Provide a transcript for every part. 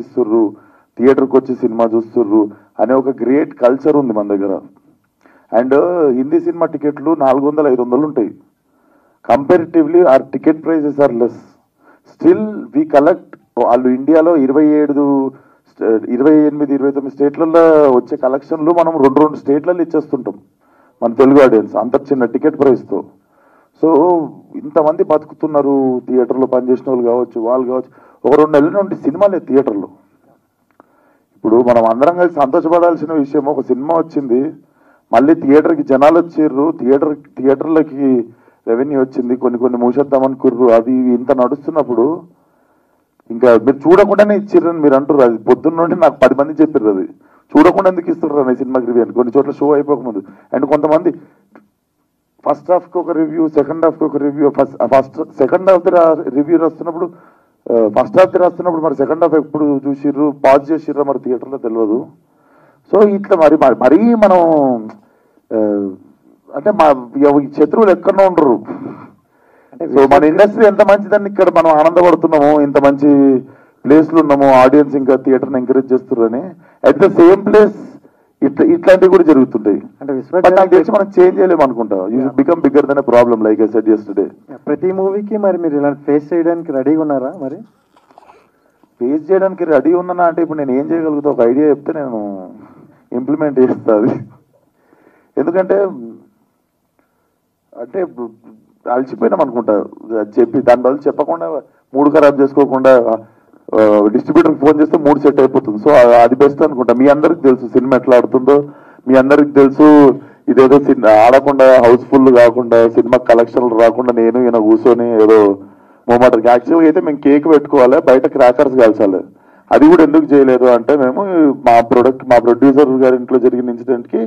ఇస్తుర్రు, థియేటర్కి వచ్చి సినిమా చూస్తుర్రు అనే ఒక గ్రేట్ కల్చర్ ఉంది మన దగ్గర. అండ్ హిందీ సినిమా టికెట్లు 400-500 ఉంటాయి. Comparatively our ticket prices are less. Still we collect. వాళ్ళు ఇండియాలో 28-29 స్టేట్లలో వచ్చే కలెక్షన్లు మనం 2 స్టేట్లలో ఇచ్చేస్తుంటాం మన తెలుగు ఆడియన్స్ అంత చిన్న టికెట్ ప్రైస్తో. సో ఇంతమంది బతుకుతున్నారు, థియేటర్లో పనిచేసిన వాళ్ళు కావచ్చు, వాళ్ళు కావచ్చు. ఒక 2 నెలల నుండి సినిమా లేదు థియేటర్లో. ఇప్పుడు మనం అందరం కలిసి సంతోషపడాల్సిన విషయం, ఒక సినిమా వచ్చింది, మళ్ళీ థియేటర్కి జనాలు వచ్చిర్రు, థియేటర్లకి రెవెన్యూ వచ్చింది, కొన్ని మూసేద్దామనుకుర్రు, అది ఇంత నడుస్తున్నప్పుడు ఇంకా మీరు చూడకుండానే ఇచ్చిర్రని మీరు అంటారు. అది పొద్దున్న నుండి నాకు 10 మంది చెప్పారు, అది చూడకుండా ఎందుకు ఇస్తుర్రు అనే సినిమాకి రివ్యూ అని. కొన్ని చోట్ల షో అయిపోకముందు. అండ్ కొంతమంది ఫస్ట్ హాఫ్కి ఒక రివ్యూ, సెకండ్ హాఫ్కి ఒక రివ్యూ. సెకండ్ హాఫ్ రివ్యూ రాస్తున్నప్పుడు, ఫస్ట్ హాఫ్ రాస్తున్నప్పుడు మరి సెకండ్ హాఫ్ ఎప్పుడు చూసిర్రు, పాజ్ చేసిర్రా మరి థియేటర్లో తెలియదు. సో ఇట్లా మరీ మనం అంటే మా శత్రువులు ఎక్కడో ఉండరు. సో మన ఇండస్ట్రీ ఎంత మంచిదని ఇక్కడ మనం ఆనందపడుతున్నాము, ఇంత మంచి ప్లేస్లు ఉన్నాము, ఆడియన్స్ ఇంకా థియేటర్ని ఎంకరేజ్ చేస్తున్నారని. అట్ ద సేమ్ ప్లేస్ ఇట్లాంటివి కూడా జరుగుతుంటాయి. అంటే నాకు తెలిసి మనం చేంజ్ చేయలేము అనుకుంటా. You become bigger than a problem, like I said yesterday. ప్రతి మూవీకి మరి మీరు ఇలా ఫేస్ చేయడానికి రెడీగా ఉన్నారా? మరి ఫేస్ చేయడానికి రెడీ ఉన్నానా అంటే ఇప్పుడు నేను ఏం చేయగలుగుతా, ఒక ఐడియా చెప్తే నేను ఇంప్లిమెంట్ చేస్తా అది. ఎందుకంటే అంటే అలసిపోయినాం అనుకుంటా చెప్పి, దాని బదులు చెప్పకుండా మూడు ఖరాబ్ చేసుకోకుండా డిస్ట్రిబ్యూటర్కి ఫోన్ చేస్తే 3 సెట్ అయిపోతుంది. సో అది బెస్ట్ అనుకుంటా. మీ అందరికి తెలుసు సినిమా ఎట్లా ఆడుతుందో, మీ అందరికి తెలుసు. ఇదేదో ఆడకుండా, హౌస్ఫుల్ కాకుండా, సినిమా కలెక్షన్లు రాకుండా నేను ఈయన కూర్చొని ఏదో మూమెంట్కి. యాక్చువల్గా అయితే మేము కేక్ పెట్టుకోవాలి, బయట క్రాకర్స్ కాల్చాలి. అది కూడా ఎందుకు చేయలేదు అంటే, మేము మా ప్రొడ్యూసర్ గారి ఇంట్లో జరిగిన ఇన్సిడెంట్కి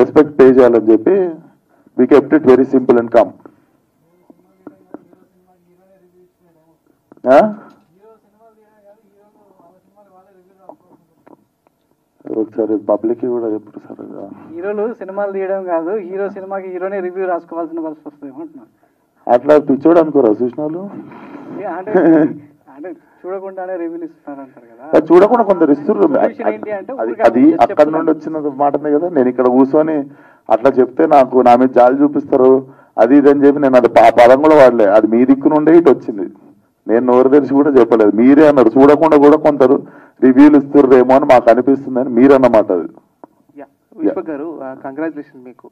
రెస్పెక్ట్ పే చేయాలని చెప్పి we kept it very simple and come. ఒకసారి పబ్లిక్ కూడా ఎప్పుడు సార్ హీరోలు సినిమాలు తీయడం కాదు, హీరో సినిమాకి హీరోనే రివ్యూ రాసుకోవాల్సిన పరిస్థితి వస్తుంది అంటున్నారు. అట్లా పిచ్చోడు అనుకోరా చూసిన వాళ్ళు? అంటే చూడకుండానే రివ్యూలు ఇస్తున్నారు అంటారు కదా. చూడకుండా కొందరు ఇస్తున్నారు. అది అక్కడ నుండి వచ్చిన మాటనే కదా. నేను ఇక్కడ కూర్చొని అట్లా చెప్తే నాకు నా మీద జాలి చూపిస్తారు, అది ఇది అని చెప్పి నేను అది పదం కూడా వాడలే. అది మీ దిక్కు నుండే ఇటు వచ్చింది, నేను నోరు తెరిచి కూడా చెప్పలేదు. మీరే అన్నారు చూడకుండా కూడా కొందరు రివ్యూలు ఇస్తుర్రేమో అని మాకు అనిపిస్తుంది అని మీరు అన్నమాట. అది విశ్వ గారు, కంగ్రాచులేషన్ మీకు.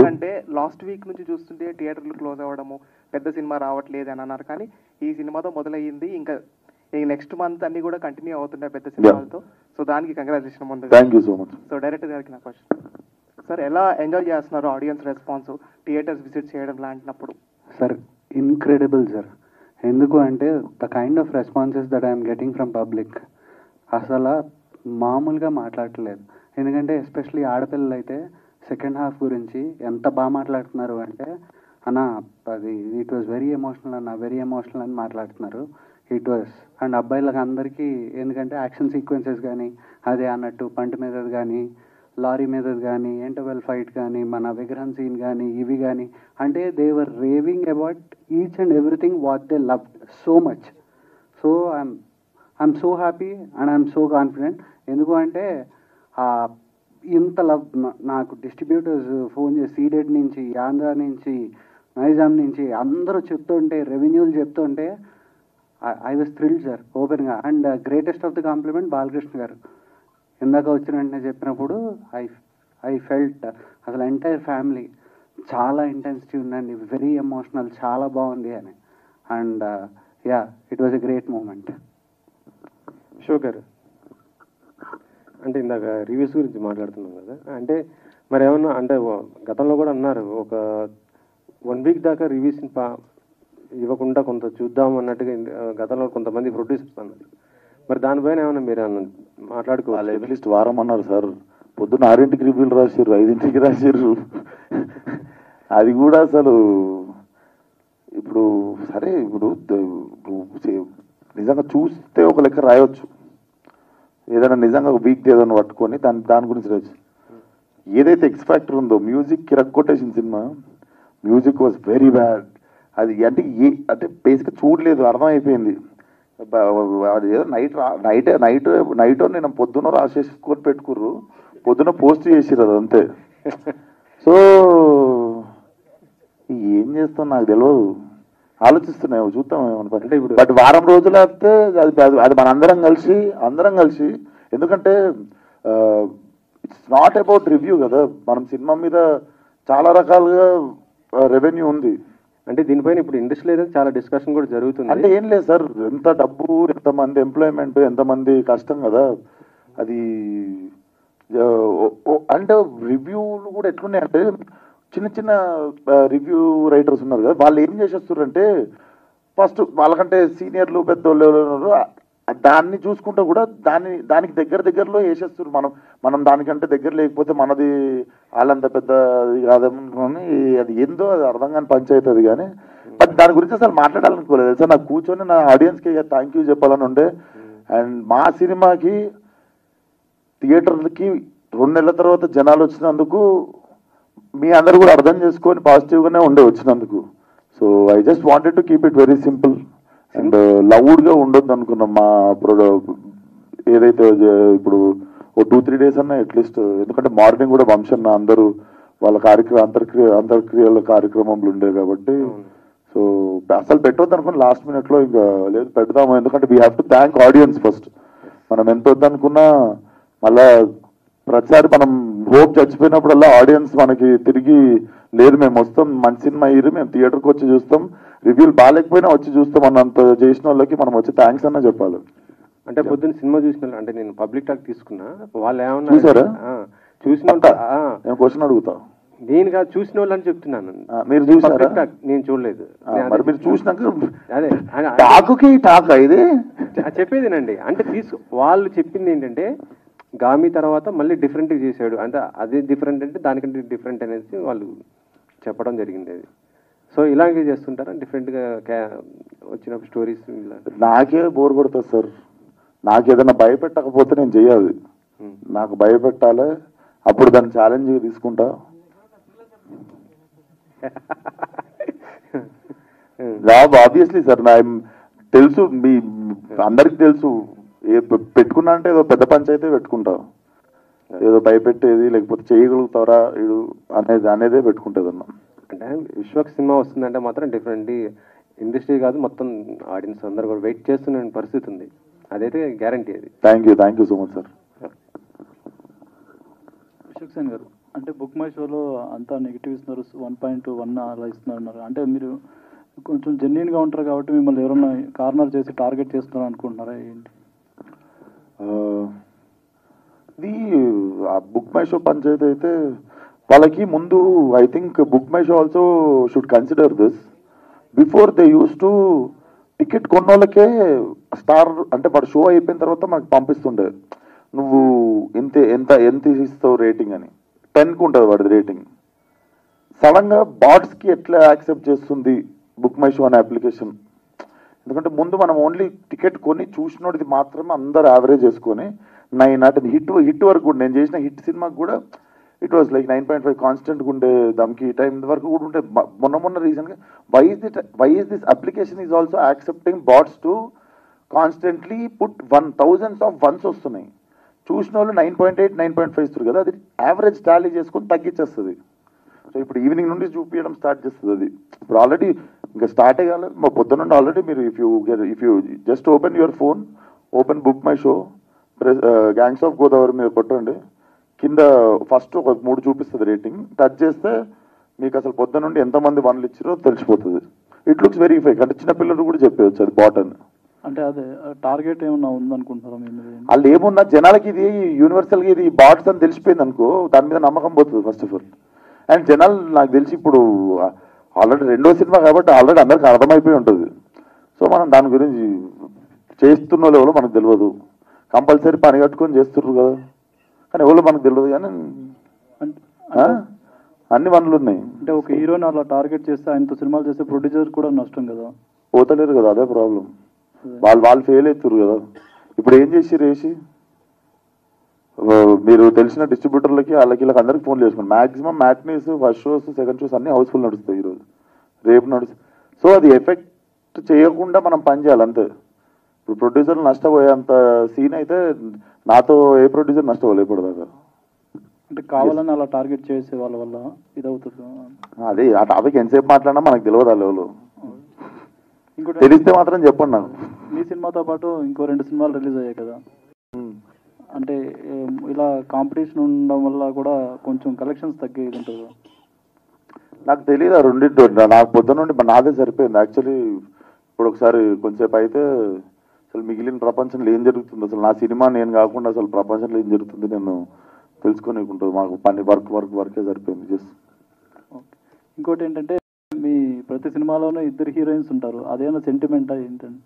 అంటే లాస్ట్ వీక్ నుంచి చూస్తుంటే థియేటర్లు క్లోజ్ అవ్వడము, పెద్ద సినిమా రావట్లేదు అని అన్నారు, కానీ ఈ సినిమాతో మొదలయ్యింది. ఇంకా ఈ నెక్స్ట్ మంత్ అన్ని కూడా కంటిన్యూ అవుతున్నాయి పెద్ద సినిమాలతో. సో దానికి కంగ్రాచులేషన్ ముందు. Thank you so much. So director గారికి నా క్వశ్చన్ సార్, ఎలా ఎంజాయ్ చేస్తున్నారు ఆడియన్స్ రెస్పాన్స్ థియేటర్స్ విజిట్ చేయడం లాంటినప్పుడు? Sir incredible sir. ఎందుకు అంటే the kind of responses that I'm getting from public అసలు మామూలుగా మాట్లాడట్లేదు. ఎందుకంటే ఎస్పెషలీ ఆడపిల్లలు అయితే సెకండ్ హాఫ్ గురించి ఎంత బాగా మాట్లాడుతున్నారు అంటే, అన్న అది ఇట్ వాజ్ వెరీ ఎమోషనల్ అన్న, వెరీ ఎమోషనల్ అని మాట్లాడుతున్నారు. It was. అండ్ అబ్బాయిలకు అందరికీ ఎందుకంటే యాక్షన్ సీక్వెన్సెస్ కానీ, అదే అన్నట్టు పంట మీదది కానీ, లారీ మీదది కానీ, ఇంటర్వెల్ ఫైట్ కానీ, మన విగ్రహం సీన్ కానీ, ఇవి కానీ, అంటే they were raving about each and everything what they loved so much. So I'm so happy and I'm so confident. ఎందుకు అంటే ఇంత లవ్ నాకు డిస్ట్రిబ్యూటర్స్ ఫోన్ చేసి సీడెడ్ నుంచి, ఆంధ్ర నుంచి, నైజాం నుంచి అందరూ చెప్తుంటే, రెవెన్యూలు చెప్తుంటే ఐ వాజ్ థ్రిల్డ్ సార్ ఓపెన్గా. And greatest of the compliment Balakrishna గారు ఇందాక వచ్చిన వెంటనే చెప్పినప్పుడు ఐ ఫెల్ట్ అసలు ఎంటైర్ ఫ్యామిలీ చాలా ఇంటెన్సిటీ ఉందండి, వెరీ ఎమోషనల్, చాలా బాగుంది అని. And yeah, it was a great moment. షో గారు, అంటే ఇందాక రివ్యూస్ గురించి మాట్లాడుతున్నాం కదా, అంటే మరి ఏమన్నా అంటే గతంలో కూడా అన్నారు ఒక 1 వీక్ దాకా రివ్యూస్ ఇవ్వకుండా కొంత చూద్దాం అన్నట్టుగా గతంలో కొంతమంది ప్రొడ్యూసర్స్ అన్నారు. మరి దానిపైన ఏమన్నా మీరు మాట్లాడుకోవాలి? అట్లీస్ట్ వారం అన్నారు సార్. పొద్దున్న 6ంటికి రివ్యూలు రాసిర్రు, 5ంటికి రాసిర్రు. అది కూడా అసలు ఇప్పుడు సరే, ఇప్పుడు నిజంగా చూస్తే ఒక లెక్క రాయవచ్చు, ఏదైనా నిజంగా ఒక వీక్ ఏదైనా పట్టుకొని దాని గురించి రాయచ్చు. ఏదైతే ఎక్స్ ఫ్యాక్టర్ ఉందో, మ్యూజిక్ కిరక్కొట్టేసిన సినిమా, మ్యూజిక్ వాజ్ వెరీ బ్యాడ్. అది అంటే బేసిక్గా చూడలేదు, అర్థమైపోయింది. ఏదో నైట్ నేను పొద్దున రాసేసుకొని పెట్టుకుర్రు, పొద్దున పోస్ట్ చేసిర్రు అది అంతే. సో ఏం చేస్తాం నాకు తెలియదు, ఆలోచిస్తున్నాయి చూద్దాం అంటే ఇప్పుడు బట్ వారం రోజులు అయితే అది మన అందరం కలిసి ఎందుకంటే ఇట్స్ నాట్ అబౌట్ రివ్యూ కదా, మనం సినిమా మీద చాలా రకాలుగా రెవెన్యూ ఉంది. అంటే దీనిపైన ఇప్పుడు ఇండస్ట్రీలో ఏదో చాలా డిస్కషన్ కూడా జరుగుతుంది. అంటే ఏం లేదు సార్, ఎంత డబ్బు, ఎంతమంది ఎంప్లాయ్మెంట్, ఎంతమంది కష్టం కదా అది. అంటే రివ్యూలు కూడా ఎట్లున్నాయి అంటే చిన్న రివ్యూ రైటర్స్ ఉన్నారు కదా, వాళ్ళు ఏం చేసేస్తారంటే ఫస్ట్ వాళ్ళకంటే సీనియర్లు పెద్దోళ్ళు దాన్ని చూసుకుంటూ కూడా దానికి దగ్గరలో వేసేస్తారు. మనం దానికంటే దగ్గర లేకపోతే మనది వాళ్ళంత పెద్ద కాదనుకోని అది ఏందో అది అర్థం కాని పంచాయతీ అది. కానీ బట్ దాని గురించి అసలు మాట్లాడాలనుకోలేదు సార్, నాకు కూర్చొని నా ఆడియన్స్కి థ్యాంక్ యూ చెప్పాలని ఉండే. అండ్ మా సినిమాకి థియేటర్లకి 2 నెలల తర్వాత జనాలు వచ్చినందుకు మీ అందరూ కూడా అర్థం చేసుకొని పాజిటివ్గానే వచ్చినందుకు. So I just wanted to keep it very simple and లౌడ్గా ఉండొద్దు అనుకున్నాం. మా ఏదైతే ఇప్పుడు ఓ 2-3 days అన్నా అట్లీస్ట్, ఎందుకంటే మార్నింగ్ కూడా వంశన్న అందరూ వాళ్ళ అంతర్క్రియల కార్యక్రమంలో ఉండే కాబట్టి. సో అసలు పెట్టొద్దు అనుకుని లాస్ట్ మినిట్లో ఇంకా లేదు పెడదాము, ఎందుకంటే we have to thank audience first. మనం ఎంత వద్దనుకున్నా మళ్ళా ప్రతిసారి మనం హోప్ చచ్చిపోయినప్పుడల్లా ఆడియన్స్ మనకి తిరిగి లేదు మేము వస్తాం, మంచి సినిమా ఇరు మేము థియేటర్కి వచ్చి చూస్తాం, రివ్యూలు బాగాలేకపోయినా వచ్చి చూస్తాం అన్నంత చేసిన వాళ్ళకి మనం వచ్చి థ్యాంక్స్ అన్న చెప్పాలి. అంటే పొద్దున్న సినిమా చూసిన అంటే నేను పబ్లిక్ టాక్ తీసుకున్నా, వాళ్ళు ఏమన్నా చూసారా? చూసిన నేను క్వశ్చన్ అడుగుతా, నేను కాదు చూసిన వాళ్ళు అని చెప్తున్నాను. మీరు చూసారా? నేను చూడలేదు. మరి మీరు చూసినాక అదే టాక్ ఇది చెప్పేదేనండి. అంటే వాళ్ళు చెప్పింది ఏంటంటే గామి తర్వాత మళ్ళీ డిఫరెంట్గా చేశాడు, అంటే అదే డిఫరెంట్ అంటే దానికంటే డిఫరెంట్ అనేది వాళ్ళు చెప్పడం జరిగింది. అది సో ఇలాగే చేస్తుంటారా డిఫరెంట్గా వచ్చినప్పుడు స్టోరీస్? నాకే బోర్ కొడుతుంది సార్, నాకు ఏదైనా భయపెట్టకపోతే నేను చెయ్యాలి, నాకు భయపెట్టాలి, అప్పుడు దాన్ని ఛాలెంజ్ తీసుకుంటా. ఆబ్వియస్లీ సార్ నా తెలుసు, మీ అందరికి తెలుసు, పెట్టుకున్నా అంటే ఏదో పెద్ద పంచాయితీ పెట్టుకుంటా, ఏదో భయపెట్టేది లేకపోతే చేయగలుగుతారా ఇడు అనేదే పెట్టుకుంటుంది అన్న. అంటే విశ్వక్ సినిమా వస్తుందంటే మాత్రం డిఫరెంట్ ఇండస్ట్రీ కాదు మొత్తం ఆడియన్స్ అందరు కూడా వెయిట్ చేస్తున్న పరిస్థితి ఉంది, అదైతే గ్యారంటీ. అది thank you so much sir. Vishwak Sen గారు, అంటే బుక్ మై షోలో అంతా నెగిటివ్ ఇస్తున్నారు, 1.1 అలా ఇస్తున్నారు. అంటే మీరు కొంచెం జెన్యున్గా ఉంటారు కాబట్టి మిమ్మల్ని ఎవరైనా కార్నర్ చేసి టార్గెట్ చేస్తున్నారు అనుకుంటున్నారా ఏంటి? ఇది ఆ బుక్ మై షో పంచాయతీ అయితే వాళ్ళకి ముందు I think Book My Show also should consider this before they use to ticket కొన్నోళ్ళకే స్టార్ అంటే వాడు షో అయిపోయిన తర్వాత మనకు పంపిస్తుండే, నువ్వు ఎంత ఇస్తావు రేటింగ్ అని. 10కి ఉంటుంది వాడిది రేటింగ్. సడన్గా బాట్స్కి ఎట్లా యాక్సెప్ట్ చేస్తుంది బుక్ మై షో అనే అప్లికేషన్? ఎందుకంటే ముందు మనం ఓన్లీ టికెట్ కొని చూసినోడిది మాత్రమే అందరు యావరేజ్ చేసుకొని 9 అంటే హిట్ వరకు కూడా నేను చేసిన హిట్ సినిమాకి కూడా ఇట్ వాజ్ లైక్ 9.5 కాన్స్టెంట్గా ఉండే, దమ్కి టైం వరకు కూడా ఉంటే. మొన్న రీసెంట్గా why is this application is also accepting bots to constantly put 1000s of ones వస్తున్నాయి. చూసిన వాళ్ళు 9.8 9.5 ఇస్తారు కదా, అది యావరేజ్ టాలీ చేసుకొని తగ్గించేస్తుంది. సో ఇప్పుడు ఈవినింగ్ నుండి చూపించడం స్టార్ట్ చేస్తుంది. అది ఇప్పుడు ఆల్రెడీ ఇంకా స్టార్ట్ అయ్యాలి మా పొద్దున్న నుండి ఆల్రెడీ. మీరు if you just open your phone, open book My show, gangs of Godavari మీద కొట్టండి, కింద ఫస్ట్ ఒక 3 చూపిస్తుంది రేటింగ్, టచ్ చేస్తే మీకు అసలు పొద్దున్న నుండి ఎంతమంది 1లు ఇచ్చారో తెలిసిపోతుంది. ఇట్ లుక్స్ వెరీ ఫేక్, అంటే చిన్నపిల్లలు కూడా చెప్పేయచ్చు అది బాట్ అని. అంటే అదే టార్గెట్ ఏమన్నా ఉందనుకుంటారా మీరు? వాళ్ళు ఏమున్నా జనాలకి ఇది యూనివర్సల్గా ఇది బాట్స్ అని తెలిసిపోయింది అనుకో, దాని మీద నమ్మకం పోతుంది ఫస్ట్ ఆఫ్ ఆల్. అండ్ జనాలు నాకు తెలిసి ఇప్పుడు ఆల్రెడీ 2వ సినిమా కాబట్టి ఆల్రెడీ అందరికి అర్థమైపోయి ఉంటుంది. సో మనం దాని గురించి చేస్తున్న వాళ్ళు మనకు తెలియదు, కంపల్సరీ పని కట్టుకొని చేస్తున్నారు కదా, కానీ ఎవరు మనకు తెలియదు. కానీ అన్ని వనరులు ఉన్నాయి. అంటే ఒక హీరోని అలా టార్గెట్ చేస్తే ఆయనతో సినిమాలు చేస్తే ప్రొడ్యూసర్ కూడా నష్టం కదా, పోతలేరు కదా, అదే ప్రాబ్లం. వాళ్ళు ఫెయిల్ అవుతారు కదా. ఇప్పుడు ఏం చేసి మీరు తెలిసిన డిస్ట్రిబ్యూటర్లకి వాళ్ళకి వీళ్ళకి అందరికి ఫోన్లు చేసుకోండి. Maximum matinees, first shows, second shows అన్ని హౌస్ఫుల్ నడుస్తాయి ఈరోజు, రేపు నడుస్తాయి. సో అది ఎఫెక్ట్ చేయకుండా మనం పని చేయాలి అంతే. ఇప్పుడు ప్రొడ్యూసర్లు నష్టపోయేంత సీన్ అయితే నాతో ఏ ప్రొడ్యూసర్ నష్టపోలేకూడదు కదా. అంటే కావాలని అలా టార్గెట్ చేసే వాళ్ళ వల్ల ఇదవుతుంది. అదే ఆ టాపిక్ ఎంతసేపు మాట్లాడినా మనకు తెలియదు ఆ లెవెల్. ఇంకోటి తెలిస్తే మాత్రం చెప్పండి నాకు. మీ సినిమాతో పాటు ఇంకో 2 సినిమాలు రిలీజ్ అయ్యాయి కదా, అంటే ఇలా కాంపిటీషన్ ఉండడం వల్ల కూడా కొంచెం కలెక్షన్స్ తగ్గేది ఉంటుంది. నాకు తెలియదు ఆ రెండింటి, నాకు పొద్దున నుండి నాదే సరిపోయింది యాక్చువల్లీ. ఇప్పుడు ఒకసారి కొంచెంసేపు అయితే అసలు మిగిలిన ప్రపంచంలో ఏం జరుగుతుంది, అసలు నా సినిమా నేను కాకుండా అసలు ప్రపంచంలో ఏం జరుగుతుంది నేను తెలుసుకునేకుంటుంది. మాకు పని వర్కే సరిపోయింది జస్ట్. ఇంకోటి ఏంటంటే మీ ప్రతి సినిమాలోనూ 2 హీరోయిన్స్ ఉంటారు, అదేమైనా సెంటిమెంటా ఏంటండి?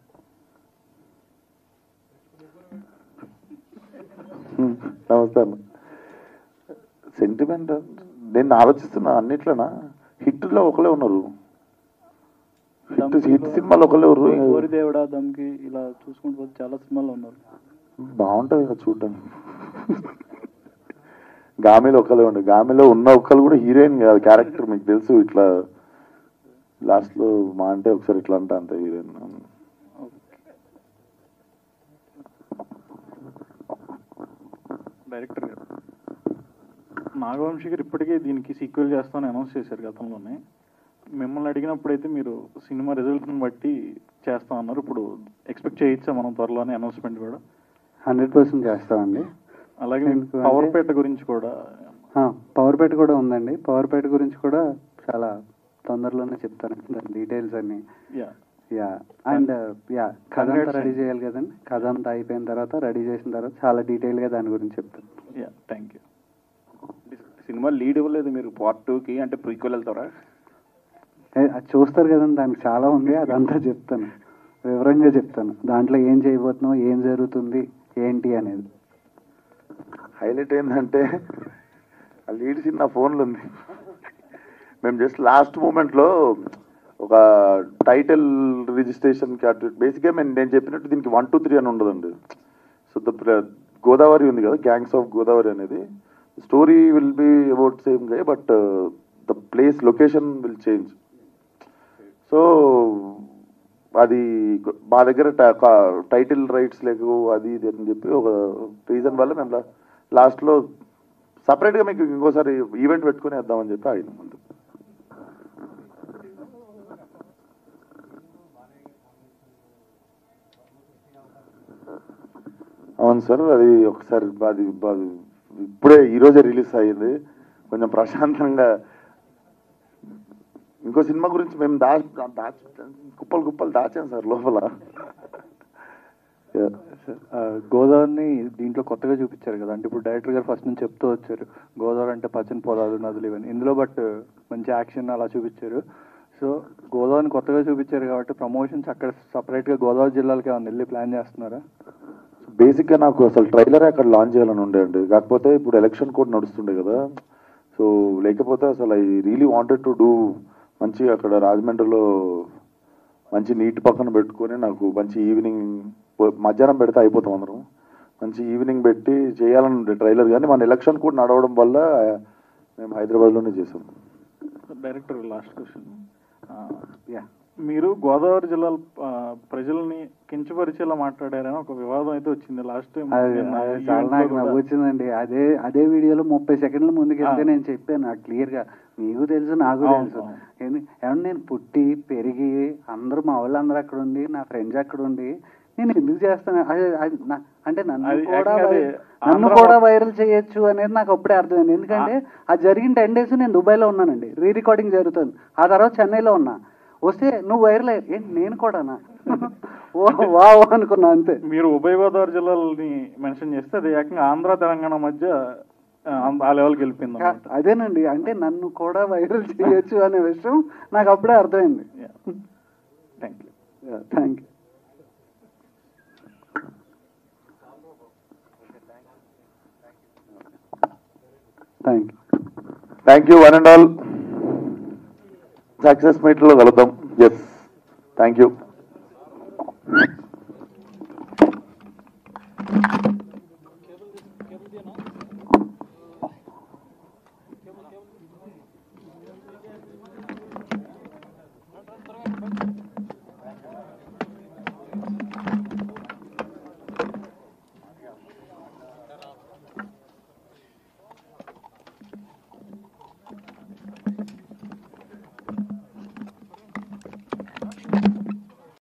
నమస్తే అన్న. సెంటిమెంట్ నేను ఆలోచిస్తున్నా అన్నిట్లోనా హిట్లో ఒకలే ఉన్నారు, హిట్ సినిమాలు ఒకలే ఉన్నారు. ఓరిదేవుడా, దమ్కి ఇలా చూసుకుంటూ పోతే చాలా సినిమాలు ఉన్నారు. బాగుంటుంది కదా చూడటానికి. గామిలో ఒకలే ఉండే, గామిలో ఉన్న ఒక్కరు కూడా హీరోయిన్ కాదు, క్యారెక్టర్ మీకు తెలుసు. ఇట్లా లాస్ట్లో మా అంటే ఒకసారి ఇట్లా అంటే అంత హీరోయిన్. డైరెక్టర్ గారు, నాగవంశీ గారు ఇప్పటికే దీనికి సీక్వెల్ చేస్తామని అనౌన్స్ చేశారు గతంలోనే. మిమ్మల్ని అడిగినప్పుడైతే మీరు సినిమా రిజల్ట్ని బట్టి చేస్తాం అన్నారు. ఇప్పుడు ఎక్స్పెక్ట్ చేయొచ్చా మనం త్వరలోనే అనౌన్స్మెంట్ కూడా? 100% చేస్తామండి. అలాగే పవర్పేట గురించి కూడా, పవర్పేట కూడా ఉందండి. పవర్పేట గురించి కూడా చాలా తొందరలోనే చెప్తాను దాని డీటెయిల్స్ అన్ని. యా అండ్ యా కథ అంతా రెడీ చేయాలి కదండి. కథ అంతా అయిపోయిన తర్వాత రెడీ చేసిన తర్వాత చాలా డీటెయిల్గా దాని గురించి చెప్తాను. Yeah, thank you. Cinema lead ఇవ్వలేదు మీరు పార్ట్ 2కి, అంటే ప్రీక్వెల్ వెళ్తారా? అది చూస్తారు కదండి, దానికి చాలా ఉంది, అదంతా చెప్తాను, వివరంగా చెప్తాను. దాంట్లో ఏం చేయబోతున్నావు, ఏం జరుగుతుంది, ఏంటి అనేది. హైలైట్ ఏంటంటే ఆ లీడ్ సీన్ నా ఫోన్లో ఉంది. మేము జస్ట్ లాస్ట్ మూమెంట్లో ఒక టైటిల్ రిజిస్ట్రేషన్కి అటు బేసిక్గా నేను చెప్పినట్టు దీనికి 1, 2, 3 అని ఉండదండి. సో గోదావరి ఉంది కదా, గ్యాంగ్స్ ఆఫ్ గోదావరి అనేది story will be about same గా, but the place location will change. So అది మా దగ్గర టైటిల్ రైట్స్ లేకు అది ఇది అని చెప్పి ఒక రీజన్ వల్ల మేము లాస్ట్లో సపరేట్గా మీకు ఇంకోసారి ఈవెంట్ పెట్టుకుని వేద్దామని చెప్పి ఆయన ముందు. అవును సార్, అది ఒకసారి అది ఇప్పుడే ఈరోజే రిలీజ్ అయ్యింది. కొంచెం ప్రశాంతంగా ఇంకో సినిమా గురించి మేము కుప్పలు దాచాం సార్ లోపల. గోదావరిని దీంట్లో కొత్తగా చూపించారు కదా, అంటే ఇప్పుడు డైరెక్టర్ గారు ఫస్ట్ నుంచి చెప్తూ వచ్చారు గోదావరి అంటే పచ్చని పొలాలు, నదులు ఇవన్నీ. ఇందులో బట్ మంచి యాక్షన్ అలా చూపించారు. సో గోదావరిని కొత్తగా చూపించారు కాబట్టి ప్రమోషన్స్ అక్కడ సపరేట్గా గోదావరి జిల్లాలకి ఏమైనా వెళ్ళి ప్లాన్ చేస్తున్నారా? బేసిక్గా నాకు అసలు ట్రైలరే అక్కడ లాంచ్ చేయాలని ఉండే అండి. కాకపోతే ఇప్పుడు ఎలక్షన్ కూడా నడుస్తుండే కదా, సో లేకపోతే అసలు I really wanted to do మంచి అక్కడ రాజమండ్రిలో మంచి నీటి పక్కన పెట్టుకొని నాకు మంచి ఈవినింగ్ మధ్యాహ్నం పెడితే అయిపోతాం అందరం. మంచి ఈవినింగ్ పెట్టి చేయాలని ఉండే ట్రైలర్, కానీ మన ఎలక్షన్ కూడా నడవడం వల్ల మేము హైదరాబాద్లోనే చేసాం. డైరెక్టర్ లాస్ట్ క్వశ్చన్, మీరు గోదావరి జిల్లాల ప్రజల్ని కించపరిచేలా మాట్లాడారని ఒక వివాదం అయితే వచ్చింది లాస్ట్ టైం. చాలా నాకు నవ్వు వచ్చిందండి. అదే వీడియోలో 30 సెకండ్ల ముందుకు వెళ్తే నేను చెప్పాను క్లియర్గా, మీకు తెలుసు నాకు తెలుసు. ఏమన్నా నేను పుట్టి పెరిగి అందరూ మా వాళ్ళందరూ అక్కడ ఉండి నా ఫ్రెండ్స్ అక్కడ ఉండి నేను ఎందుకు చేస్తాను అంటే నన్ను కూడా వైరల్ చేయొచ్చు అనేది నాకు అప్పుడే అర్థమైంది. ఎందుకంటే అది జరిగిన 10 days నేను దుబాయ్లో ఉన్నానండి, రికార్డింగ్ జరుగుతుంది. ఆ తర్వాత చెన్నైలో ఉన్నా. వస్తే నువ్వు వైరల్ అయ్యి నేను కూడానా వావ్ అనుకున్నా అంతే. మీరు ఉభయ గోదావరి జిల్లాలని మెన్షన్ చేస్తే అది ఏకంగా ఆంధ్ర తెలంగాణ మధ్య ఆ లెవెల్కి వెళ్ళిపోయింది. అదేనండి, అంటే నన్ను కూడా వైరల్ చేయొచ్చు అనే విషయం నాకు అప్పుడే అర్థమైంది. Thank you. Thank you. Thank you one and all. Success మీట్లో కలుద్దాం. Yes, thank you. Thank you